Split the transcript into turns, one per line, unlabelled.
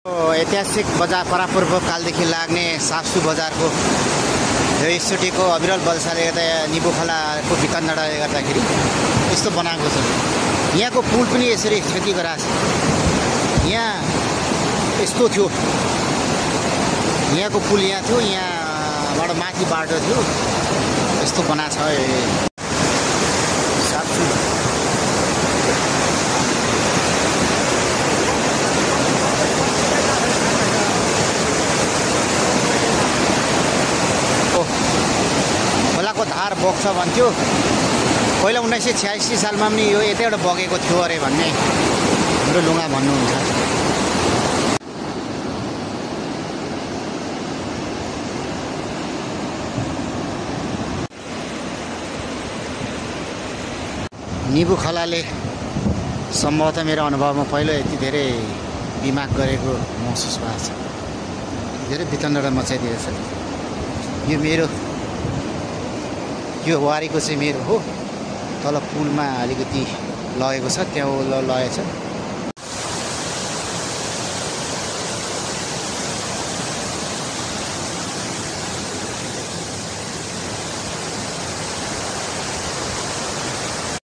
ऐतिहासिक बजार परापूर्व कालदेखि लाग्ने सासु बजारको यो स्टुडियोको अविरल वर्षाले गर्दा निबु खोलाको वितरणले गर्दाखेरि यस्तो बनाएको छ। यहाँको पुल पनि यसरी क्षति गराछ। यहाँ यस्तो थियो, यहाँको पुल यहाँ थियो, यहाँबाट माथि बाटो थियो, यस्तो बनाछ सासु। खोलाको धार बग्छ भन्थ्यो पहिला 1986 सालमा पनि यो यतैबाट बगेको थियो अरे भन्ने हाम्रो लुगा भन्नुहुन्छ। निबु खोलाले सम्भवतः मेरो अनुभवमा पहिलो यति धेरै दिमाग गरेको महसुस भएको छ। धेरै वितण्डा मचाइदिएको छ। यो मेरो यो वारीको चाहिँ मेरो हो। तल पुलमा अलिकति लगेको छ, त्यहाँ लगेको छ।